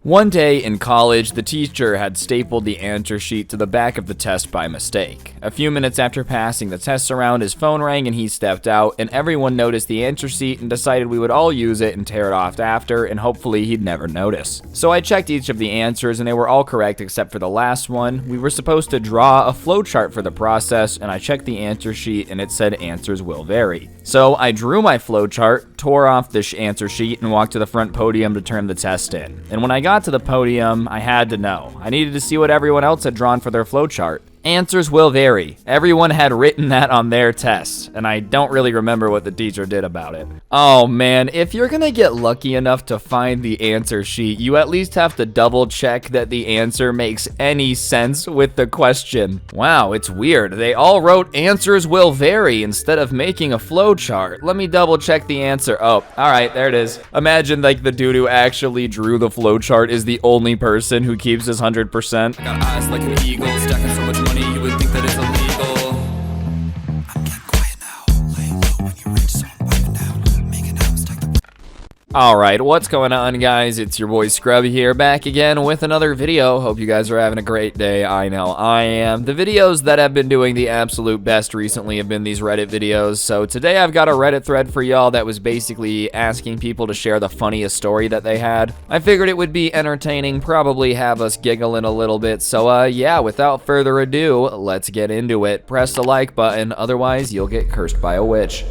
One day in college, the teacher had stapled the answer sheet to the back of the test by mistake. A few minutes after passing the tests around, his phone rang and he stepped out, and everyone noticed the answer sheet and decided we would all use it and tear it off after, and hopefully he'd never notice. So I checked each of the answers and they were all correct except for the last one. We were supposed to draw a flowchart for the process, and I checked the answer sheet and it said answers will vary. So I drew my flowchart, tore off the answer sheet, and walked to the front podium to turn the test in. And when I got to the podium, I had to know. I needed to see what everyone else had drawn for their flowchart. Answers will vary. Everyone had written that on their tests, and I don't really remember what the teacher did about it. Oh man, if you're gonna get lucky enough to find the answer sheet, you at least have to double check that the answer makes any sense with the question. Wow, it's weird. They all wrote answers will vary instead of making a flowchart. Let me double check the answer. Oh, all right, there it is. Imagine like the dude who actually drew the flowchart is the only person who keeps his 100%. I got eyes like an eagle, stacking so much money you would think that it's illegal. I'm getting quiet now, laying low when you reach, so I'm wiping down, making out, stack the... Alright, what's going on, guys? It's your boy Scrubby here, back again with another video. Hope you guys are having a great day. I know I am. The videos that have been doing the absolute best recently have been these Reddit videos. So today I've got a Reddit thread for y'all that was basically asking people to share the funniest story that they had. I figured it would be entertaining, probably have us giggling a little bit. So yeah, without further ado, let's get into it. Press the like button, otherwise you'll get cursed by a witch.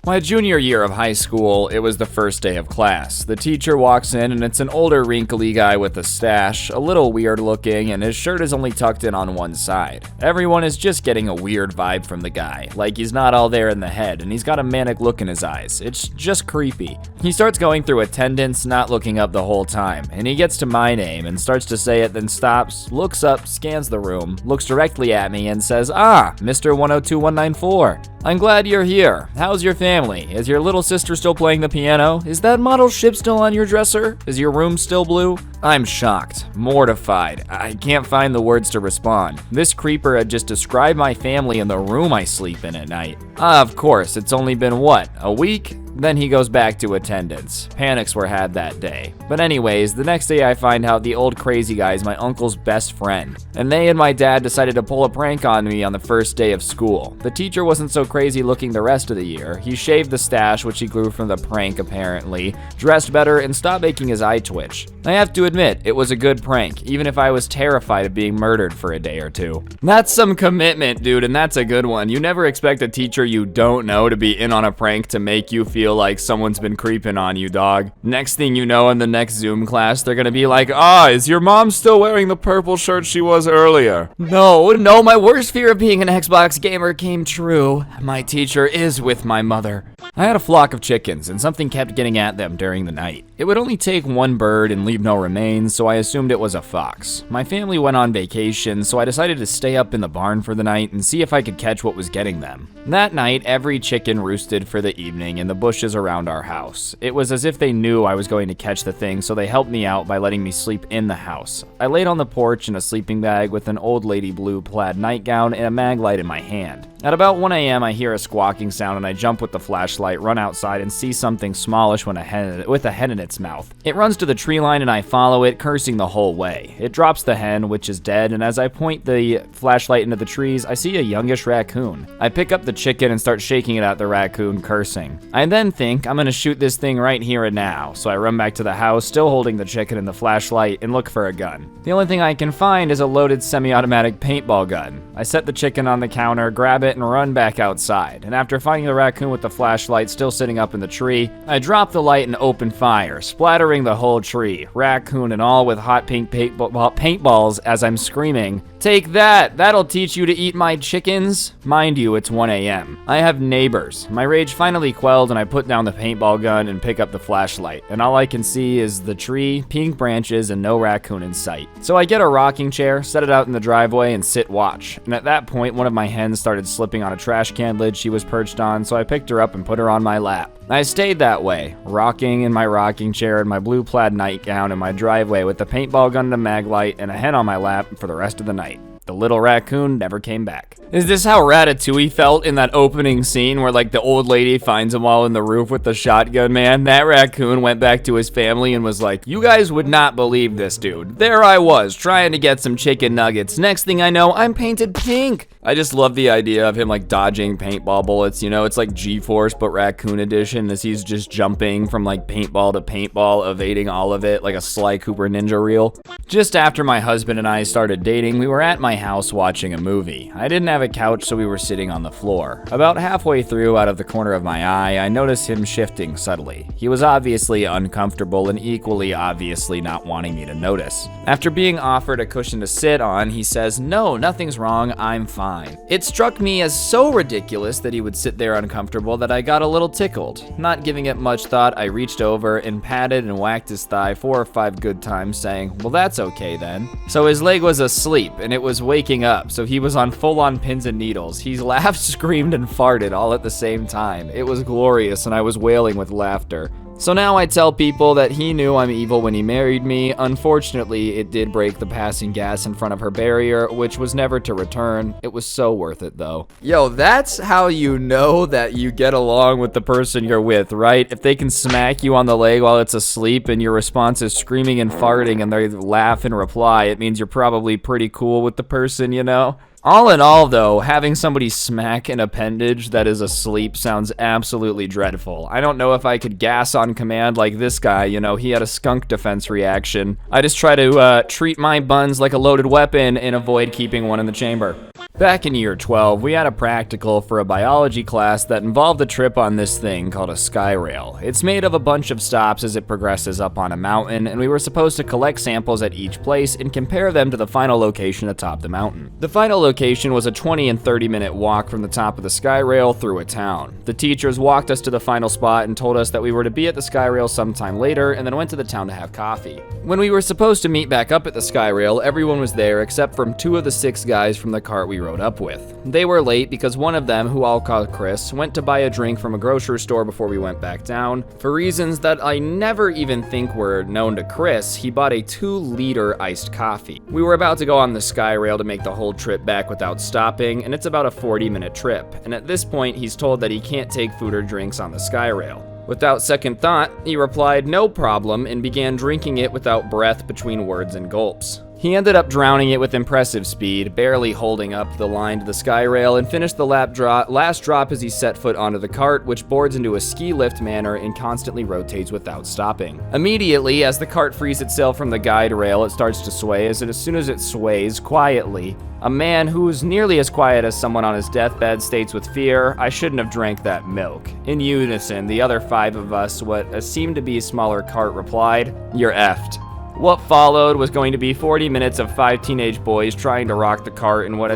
My junior year of high school, it was the first day of class. The teacher walks in and it's an older wrinkly guy with a stash, a little weird looking, and his shirt is only tucked in on one side. Everyone is just getting a weird vibe from the guy, like he's not all there in the head and he's got a manic look in his eyes. It's just creepy. He starts going through attendance, not looking up the whole time, and he gets to my name and starts to say it, then stops, looks up, scans the room, looks directly at me and says, "Ah, Mr. 102194. I'm glad you're here. How's your family? Is your little sister still playing the piano? Is that model ship still on your dresser? Is your room still blue?" I'm shocked, mortified. I can't find the words to respond. This creeper had just described my family and the room I sleep in at night. Of course, it's only been what, a week? Then he goes back to attendance. Panics were had that day. But anyways, the next day I find out the old crazy guy is my uncle's best friend. And they and my dad decided to pull a prank on me on the first day of school. The teacher wasn't so crazy looking the rest of the year. He shaved the stash, which he grew from the prank apparently, dressed better, and stopped making his eye twitch. I have to admit, it was a good prank, even if I was terrified of being murdered for a day or two. That's some commitment, dude, and that's a good one. You never expect a teacher you don't know to be in on a prank to make you feel like someone's been creeping on you, dog. Next thing you know, in the next Zoom class, they're gonna be like, "Ah, is your mom still wearing the purple shirt she was earlier?" No, my worst fear of being an Xbox gamer came true. My teacher is with my mother. I had a flock of chickens, and something kept getting at them during the night. It would only take one bird and leave no remains, so I assumed it was a fox. My family went on vacation, so I decided to stay up in the barn for the night and see if I could catch what was getting them. That night, every chicken roosted for the evening in the bushes around our house. It was as if they knew I was going to catch the thing, so they helped me out by letting me sleep in the house. I laid on the porch in a sleeping bag with an old lady blue plaid nightgown and a mag light in my hand. At about 1 a.m., I hear a squawking sound and I jump with the flashlight, run outside, and see something smallish with a hen in its mouth. It runs to the tree line and I follow it, cursing the whole way. It drops the hen, which is dead, and as I point the flashlight into the trees, I see a youngish raccoon. I pick up the chicken and start shaking it at the raccoon, cursing. I then think I'm gonna shoot this thing right here and now, so I run back to the house, still holding the chicken and the flashlight, and look for a gun. The only thing I can find is a loaded semi-automatic paintball gun. I set the chicken on the counter, grab it, and run back outside. And after finding the raccoon with the flashlight still sitting up in the tree, I drop the light and open fire, splattering the whole tree, raccoon and all, with hot pink paintballs as I'm screaming, "Take that! That'll teach you to eat my chickens!" Mind you, it's 1 a.m. I have neighbors. My rage finally quelled and I put down the paintball gun and pick up the flashlight, and all I can see is the tree, pink branches, and no raccoon in sight. So I get a rocking chair, set it out in the driveway, and sit watch. And at that point, one of my hens started slipping on a trash can lid she was perched on, so I picked her up and put her on my lap. I stayed that way, rocking in my rocking chair in my blue plaid nightgown in my driveway with the paintball gun and a mag light and a hen on my lap for the rest of the night. The The little raccoon never came back. Is this how Ratatouille felt in that opening scene where like the old lady finds him all in the roof with the shotgun, man? That raccoon went back to his family and was like, you guys would not believe this dude. There I was trying to get some chicken nuggets. Next thing I know, I'm painted pink. I just love the idea of him like dodging paintball bullets, you know? It's like G-Force but raccoon edition as he's just jumping from like paintball to paintball, evading all of it like a Sly Cooper ninja reel. Just after my husband and I started dating, we were at my house watching a movie. I didn't have a couch, so we were sitting on the floor. About halfway through, out of the corner of my eye, I noticed him shifting subtly. He was obviously uncomfortable and equally obviously not wanting me to notice. After being offered a cushion to sit on, he says, "No, nothing's wrong, I'm fine." It struck me as so ridiculous that he would sit there uncomfortable that I got a little tickled. Not giving it much thought, I reached over and patted and whacked his thigh 4 or 5 good times, saying, "Well, that's okay then." So his leg was asleep and it was waking up, so he was on full-on pins and needles. He laughed, screamed, and farted all at the same time. It was glorious and I was wailing with laughter. So now I tell people that he knew I'm evil when he married me. Unfortunately, it did break the passing gas in front of her barrier, which was never to return. It was so worth it though. Yo, that's how you know that you get along with the person you're with, right? If they can smack you on the leg while it's asleep and your response is screaming and farting and they laugh in reply, it means you're probably pretty cool with the person, you know? All in all, though, having somebody smack an appendage that is asleep sounds absolutely dreadful. I don't know if I could gas on command like this guy, you know, he had a skunk defense reaction. I just try to treat my buns like a loaded weapon and avoid keeping one in the chamber. Back in year 12, we had a practical for a biology class that involved a trip on this thing called a sky rail. It's made of a bunch of stops as it progresses up on a mountain, and we were supposed to collect samples at each place and compare them to the final location atop the mountain. The final location was a 20 and 30 minute walk from the top of the sky rail through a town. The teachers walked us to the final spot and told us that we were to be at the sky rail sometime later, and then went to the town to have coffee. When we were supposed to meet back up at the sky rail, everyone was there except from 2 of the 6 guys from the cart we rode up with. They were late because one of them, who I'll call Chris, went to buy a drink from a grocery store before we went back down. For reasons that I never even think were known to Chris, he bought a 2-liter iced coffee. We were about to go on the sky rail to make the whole trip back without stopping, and it's about a 40-minute trip. And at this point, he's told that he can't take food or drinks on the sky rail. Without second thought, he replied, "No problem," and began drinking it without breath between words and gulps. He ended up drowning it with impressive speed, barely holding up the line to the sky rail, and finished the last drop as he set foot onto the cart, which boards into a ski lift manner and constantly rotates without stopping. Immediately, as the cart frees itself from the guide rail, it starts to sway, and as soon as it sways, quietly, a man who's nearly as quiet as someone on his deathbed states with fear, "I shouldn't have drank that milk." In unison, the other 5 of us, what seemed to be a smaller cart, replied, "You're effed." What followed was going to be 40 minutes of 5 teenage boys trying to rock the cart in what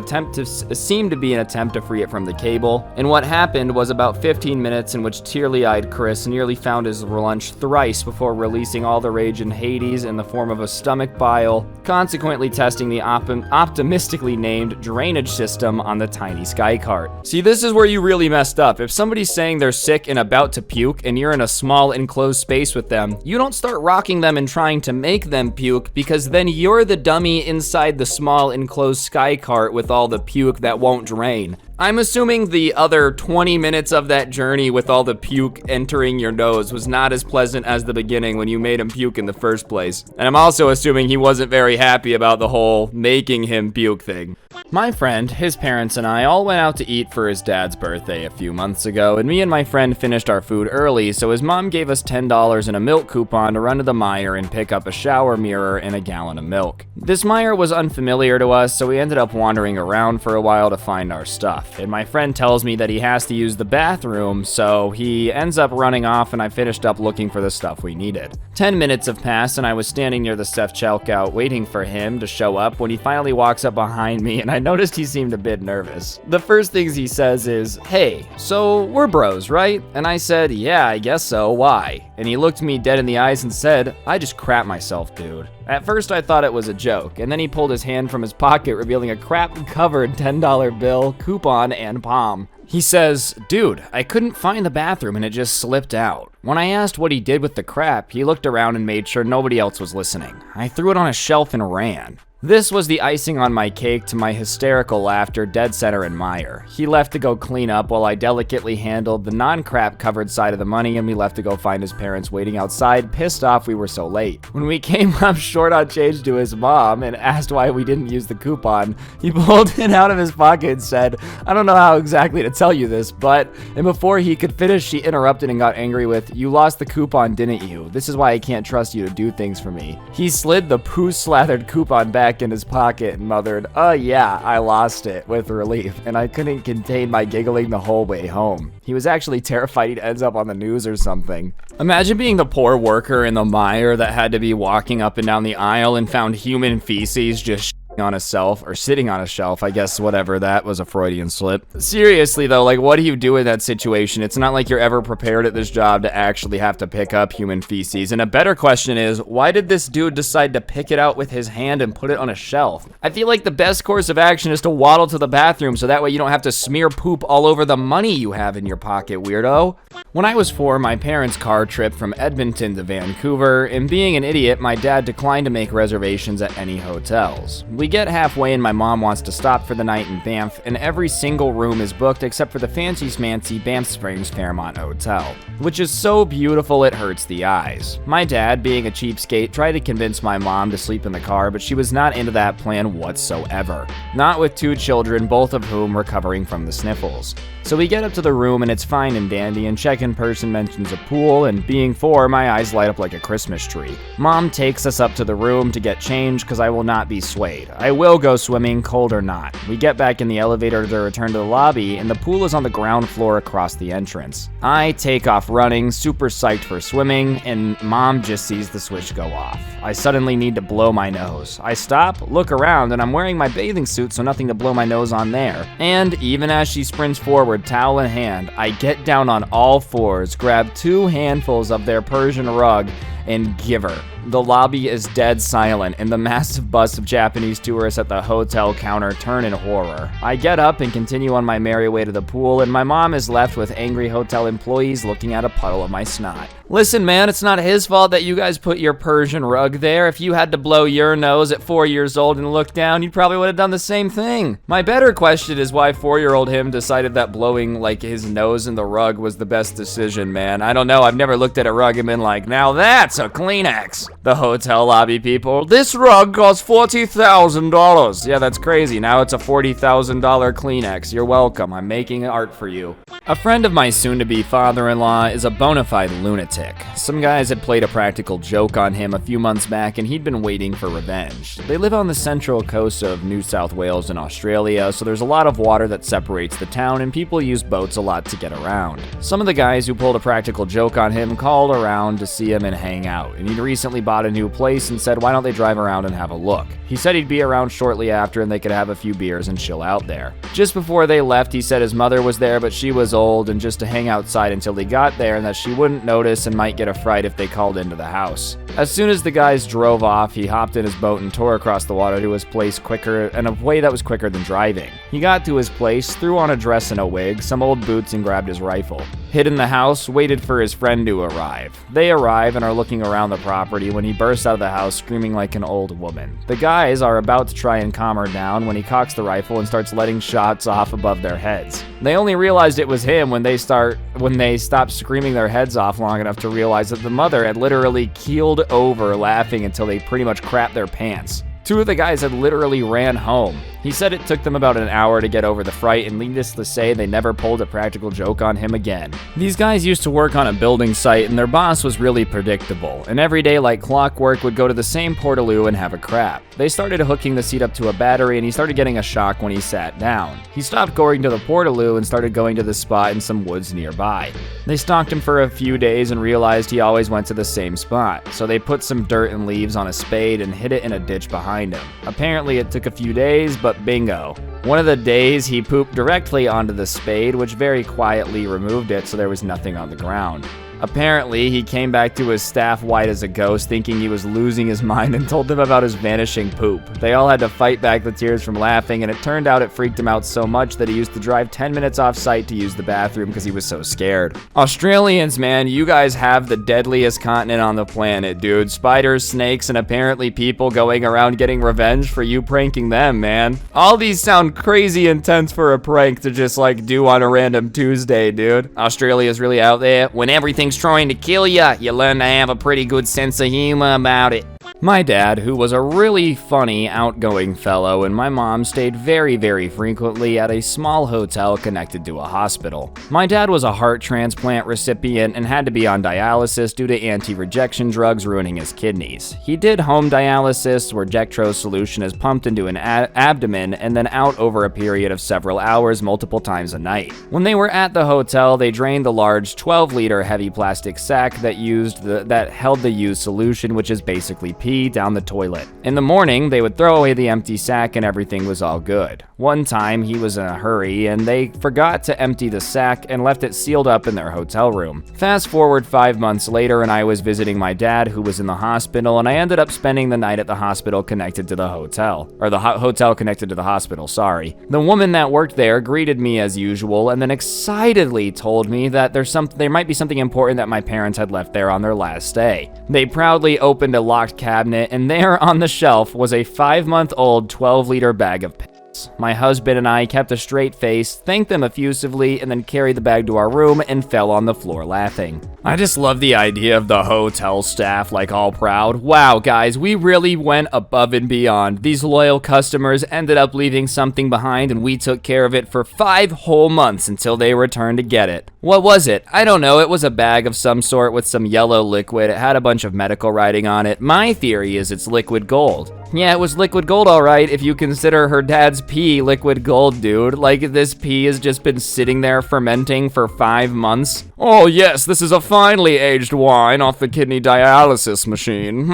seemed to be an attempt to free it from the cable. And what happened was about 15 minutes in which tearly-eyed Chris nearly found his lunch thrice before releasing all the rage in Hades in the form of a stomach bile, consequently testing the optimistically named drainage system on the tiny sky cart. See, this is where you really messed up. If somebody's saying they're sick and about to puke and you're in a small enclosed space with them, you don't start rocking them and trying to make them puke, because then you're the dummy inside the small enclosed sky cart with all the puke that won't drain. I'm assuming the other 20 minutes of that journey with all the puke entering your nose was not as pleasant as the beginning when you made him puke in the first place. And I'm also assuming he wasn't very happy about the whole making him puke thing. My friend, his parents, and I all went out to eat for his dad's birthday a few months ago, and me and my friend finished our food early, so his mom gave us $10 and a milk coupon to run to the Meijer and pick up a shower mirror and a gallon of milk. This Meijer was unfamiliar to us, so we ended up wandering around for a while to find our stuff, and my friend tells me that he has to use the bathroom, so he ends up running off, and I finished up looking for the stuff we needed. 10 minutes have passed, and I was standing near the self-checkout waiting for him to show up when he finally walks up behind me, and I noticed he seemed a bit nervous. The first things he says is, "Hey, so we're bros, right?" And I said, "Yeah, I guess so, why?" And he looked me dead in the eyes and said, "I just crap myself, dude." At first I thought it was a joke, and then he pulled his hand from his pocket, revealing a crap-covered $10 bill, coupon, and palm. He says, "Dude, I couldn't find the bathroom and it just slipped out." When I asked what he did with the crap, he looked around and made sure nobody else was listening. "I threw it on a shelf and ran." This was the icing on my cake to my hysterical laughter dead center in Meyer. He left to go clean up while I delicately handled the non-crap covered side of the money, and we left to go find his parents waiting outside, pissed off we were so late. When we came up short on change to his mom and asked why we didn't use the coupon, he pulled it out of his pocket and said, "I don't know how exactly to tell you this, but..." And before he could finish, she interrupted and got angry with, "You lost the coupon, didn't you? This is why I can't trust you to do things for me." He slid the poo-slathered coupon back in his pocket and muttered, "Oh yeah, I lost it," with relief, and I couldn't contain my giggling the whole way home. He was actually terrified he'd ends up on the news or something. Imagine being the poor worker in the mire that had to be walking up and down the aisle and found human feces just on a shelf, or sitting on a shelf, I guess, whatever, that was a Freudian slip. Seriously though, like, what do you do in that situation? It's not like you're ever prepared at this job to actually have to pick up human feces. And a better question is, why did this dude decide to pick it out with his hand and put it on a shelf? I feel like the best course of action is to waddle to the bathroom so that way you don't have to smear poop all over the money you have in your pocket, weirdo. When I was 4, my parents' car trip from Edmonton to Vancouver, and being an idiot, my dad declined to make reservations at any hotels. We get halfway and my mom wants to stop for the night in Banff, and every single room is booked except for the fancy-smancy Banff Springs Fairmont Hotel, which is so beautiful it hurts the eyes. My dad, being a cheapskate, tried to convince my mom to sleep in the car, but she was not into that plan whatsoever. Not with 2 children, both of whom recovering from the sniffles. So we get up to the room and it's fine and dandy, and check-in person mentions a pool, and being 4, my eyes light up like a Christmas tree. Mom takes us up to the room to get changed because I will not be swayed. I will go swimming, cold or not. We get back in the elevator to return to the lobby, and the pool is on the ground floor across the entrance. I take off running, super psyched for swimming, and Mom just sees the switch go off. I suddenly need to blow my nose. I stop, look around, and I'm wearing my bathing suit, so nothing to blow my nose on there. And even as she sprints forward, towel in hand, I get down on all 4s, grab 2 handfuls of their Persian rug, and give her. The lobby is dead silent, and the massive bus of Japanese tourists at the hotel counter turn in horror. I get up and continue on my merry way to the pool, and my mom is left with angry hotel employees looking at a puddle of my snot. Listen, man, it's not his fault that you guys put your Persian rug there. If you had to blow your nose at 4 years old and look down, you probably would have done the same thing. My better question is why 4-year-old him decided that blowing, like, his nose in the rug was the best decision, man. I don't know, I've never looked at a rug and been like, now that's a Kleenex. The hotel lobby people, this rug costs $40,000. Yeah, that's crazy. Now it's a $40,000 Kleenex. You're welcome. I'm making art for you. A friend of my soon-to-be father-in-law is a bona fide lunatic. Some guys had played a practical joke on him a few months back, and he'd been waiting for revenge. They live on the central coast of New South Wales in Australia, so there's a lot of water that separates the town, and people use boats a lot to get around. Some of the guys who pulled a practical joke on him called around to see him and hang out, and he'd recently bought a new place and said, why don't they drive around and have a look? He said he'd be around shortly after and they could have a few beers and chill out there. Just before they left, he said his mother was there, but she was old, and just to hang outside until they got there, and that she wouldn't notice and might get a fright if they called into the house. As soon as the guys drove off, he hopped in his boat and tore across the water to his place quicker, in a way that was quicker than driving. He got to his place, threw on a dress and a wig, some old boots, and grabbed his rifle. Hid in the house, waited for his friend to arrive. They arrive and are looking around the property when he bursts out of the house screaming like an old woman. The guys are about to try and calm her down when he cocks the rifle and starts letting shots off above their heads. They only realized it was him when they stopped screaming their heads off long enough to realize that the mother had literally keeled over laughing until they pretty much crapped their pants. 2 of the guys had literally ran home. He said it took them about an hour to get over the fright, and needless to say, they never pulled a practical joke on him again. These guys used to work on a building site, and their boss was really predictable, and every day like clockwork would go to the same portaloo and have a crap. They started hooking the seat up to a battery, and he started getting a shock when he sat down. He stopped going to the portaloo and started going to the spot in some woods nearby. They stalked him for a few days and realized he always went to the same spot, so they put some dirt and leaves on a spade and hid it in a ditch behind him. Apparently it took a few days, but bingo. One of the days he pooped directly onto the spade, which very quietly removed it so there was nothing on the ground. Apparently, he came back to his staff white as a ghost, thinking he was losing his mind, and told them about his vanishing poop. They all had to fight back the tears from laughing, and it turned out it freaked him out so much that he used to drive 10 minutes off-site to use the bathroom because he was so scared. Australians, man, you guys have the deadliest continent on the planet, dude. Spiders, snakes, and apparently people going around getting revenge for you pranking them, man. All these sound crazy intense for a prank to just like do on a random Tuesday, dude. Australia's really out there. When everything's trying to kill ya, you learn to have a pretty good sense of humor about it. My dad, who was a really funny, outgoing fellow, and my mom stayed very, very frequently at a small hotel connected to a hospital. My dad was a heart transplant recipient and had to be on dialysis due to anti-rejection drugs ruining his kidneys. He did home dialysis, where dextrose solution is pumped into an abdomen and then out over a period of several hours multiple times a night. When they were at the hotel, they drained the large 12-liter heavy plastic sack that held the used solution, which is basically pee, down the toilet. In the morning, they would throw away the empty sack and everything was all good. One time, he was in a hurry and they forgot to empty the sack and left it sealed up in their hotel room. Fast forward 5 months later, and I was visiting my dad, who was in the hospital, and I ended up spending the night at the hospital connected to the hotel. Or the hotel connected to the hospital, sorry. The woman that worked there greeted me as usual and then excitedly told me that there might be something important that my parents had left there on their last day. They proudly opened a locked cabinet, and there on the shelf was a 5-month-old 12-liter bag of piss. My husband and I kept a straight face, thanked them effusively, and then carried the bag to our room and fell on the floor laughing. I just love the idea of the hotel staff like all proud. Wow, guys, we really went above and beyond. These loyal customers ended up leaving something behind and we took care of it for 5 whole months until they returned to get it. What was it? I don't know. It was a bag of some sort with some yellow liquid. It had a bunch of medical writing on it. My theory is it's liquid gold. Yeah, it was liquid gold, all right, if you consider her dad's pee liquid gold, dude. Like, this pee has just been sitting there fermenting for 5 months. Oh, yes, this is a finely aged wine off the kidney dialysis machine.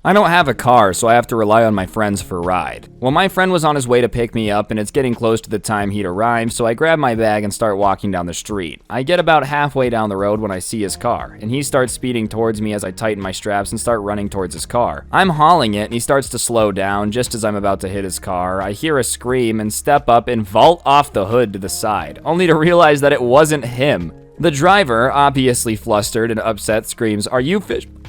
I don't have a car, so I have to rely on my friends for a ride. Well, my friend was on his way to pick me up, and it's getting close to the time he'd arrive, so I grab my bag and start walking down the street. I get about halfway down the road when I see his car, and he starts speeding towards me as I tighten my straps and start running towards his car. I'm hauling it, and he starts to slow down. Just as I'm about to hit his car, I hear a scream and step up and vault off the hood to the side, only to realize that it wasn't him. The driver, obviously flustered and upset, screams, "Are you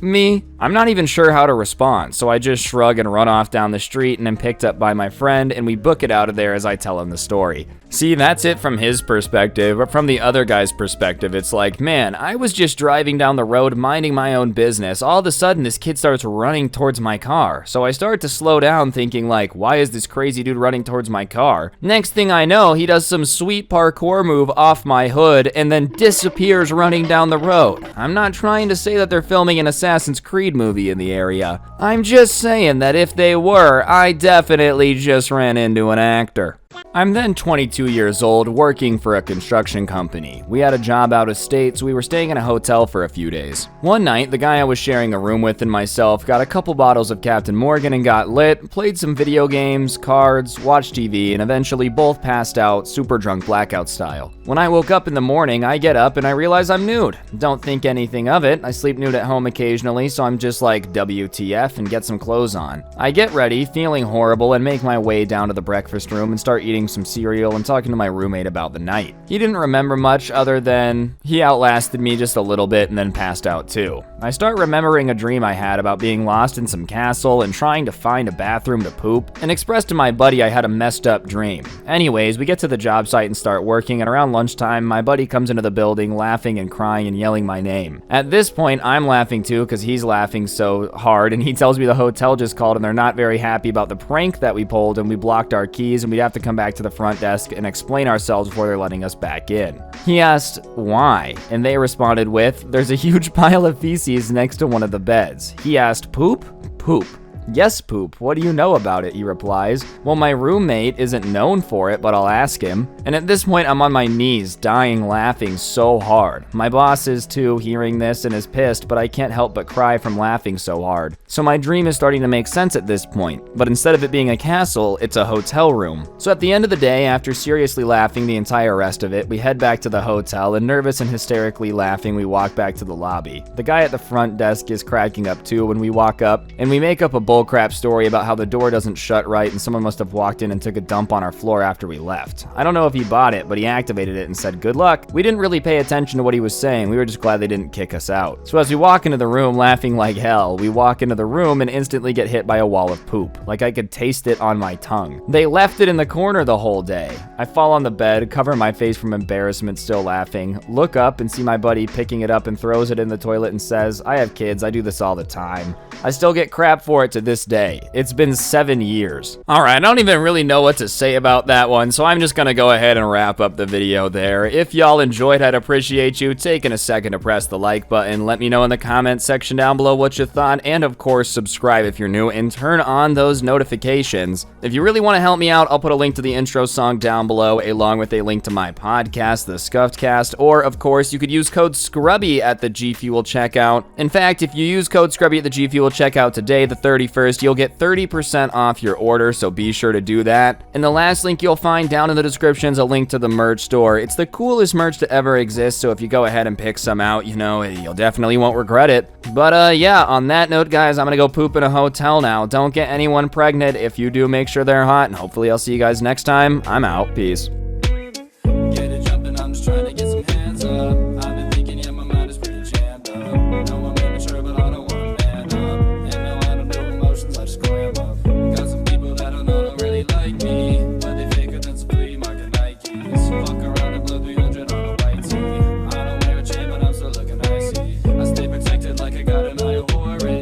me?" I'm not even sure how to respond, so I just shrug and run off down the street and am picked up by my friend, and we book it out of there as I tell him the story. See, that's it from his perspective, but from the other guy's perspective, it's like, man, I was just driving down the road minding my own business. All of a sudden, this kid starts running towards my car. So I start to slow down thinking like, why is this crazy dude running towards my car? Next thing I know, he does some sweet parkour move off my hood and then disappears running down the road. I'm not trying to say that they're filming an Assassin's Creed movie in the area. I'm just saying that if they were, I definitely just ran into an actor. I'm then 22 years old, working for a construction company. We had a job out of state, so we were staying in a hotel for a few days. One night, the guy I was sharing a room with and myself got a couple bottles of Captain Morgan and got lit, played some video games, cards, watched TV, and eventually both passed out, super drunk blackout style. When I woke up in the morning, I get up and I realize I'm nude. Don't think anything of it. I sleep nude at home occasionally, so I'm just like, WTF, and get some clothes on. I get ready, feeling horrible, and make my way down to the breakfast room and start eating some cereal and talking to my roommate about the night. He didn't remember much other than he outlasted me just a little bit and then passed out too. I start remembering a dream I had about being lost in some castle and trying to find a bathroom to poop, and expressed to my buddy I had a messed up dream. Anyways, we get to the job site and start working, and around lunchtime, my buddy comes into the building laughing and crying and yelling my name. At this point, I'm laughing too because he's laughing so hard, and he tells me the hotel just called and they're not very happy about the prank that we pulled, and we blocked our keys and we'd have to come back to the front desk and explain ourselves before they're letting us back in. He asked why, and they responded with, "There's a huge pile of feces next to one of the beds." He asked, "Poop?" "Poop." "Yes, poop, what do you know about it?" he replies. "Well, my roommate isn't known for it, but I'll ask him." And at this point, I'm on my knees, dying laughing so hard. My boss is too, hearing this, and is pissed, but I can't help but cry from laughing so hard. So my dream is starting to make sense at this point, but instead of it being a castle, it's a hotel room. So at the end of the day, after seriously laughing the entire rest of it, we head back to the hotel, and nervous and hysterically laughing, we walk back to the lobby. The guy at the front desk is cracking up too when we walk up, and we make up a bullcrap story about how the door doesn't shut right and someone must have walked in and took a dump on our floor after we left. I don't know if he bought it, but he activated it and said good luck. We didn't really pay attention to what he was saying, we were just glad they didn't kick us out. So as we walk into the room laughing like hell, we walk into the room and instantly get hit by a wall of poop. Like I could taste it on my tongue. They left it in the corner the whole day. I fall on the bed, cover my face from embarrassment, still laughing, look up and see my buddy picking it up and throws it in the toilet and says, "I have kids, I do this all the time." I still get crap for it to this day. It's been 7 years. Alright, I don't even really know what to say about that one, so I'm just gonna go ahead and wrap up the video there. If y'all enjoyed, I'd appreciate you taking a second to press the like button. Let me know in the comments section down below what you thought, and of course, subscribe if you're new, and turn on those notifications. If you really want to help me out, I'll put a link to the intro song down below, along with a link to my podcast, The Scuffed Cast, or of course, you could use code Scrubby at the G Fuel checkout. In fact, if you use code Scrubby at the G Fuel checkout today, the 31st, you'll get 30% off your order, so be sure to do that. And the last link you'll find down in the description is a link to the merch store. It's the coolest merch to ever exist, so if you go ahead and pick some out, you know, you'll definitely won't regret it. But yeah, on that note, guys, I'm gonna go poop in a hotel now. Don't get anyone pregnant. If you do, make sure they're hot, and hopefully I'll see you guys next time. I'm out. Peace. Get it jumping, I'm just trying to get some hands up. I've been thinking, yeah, my mind is pretty jammed up. No, I'm immature, but I don't want to man up. And no, I don't do emotions, I just clam up. Got some people that I know don't really like me, but they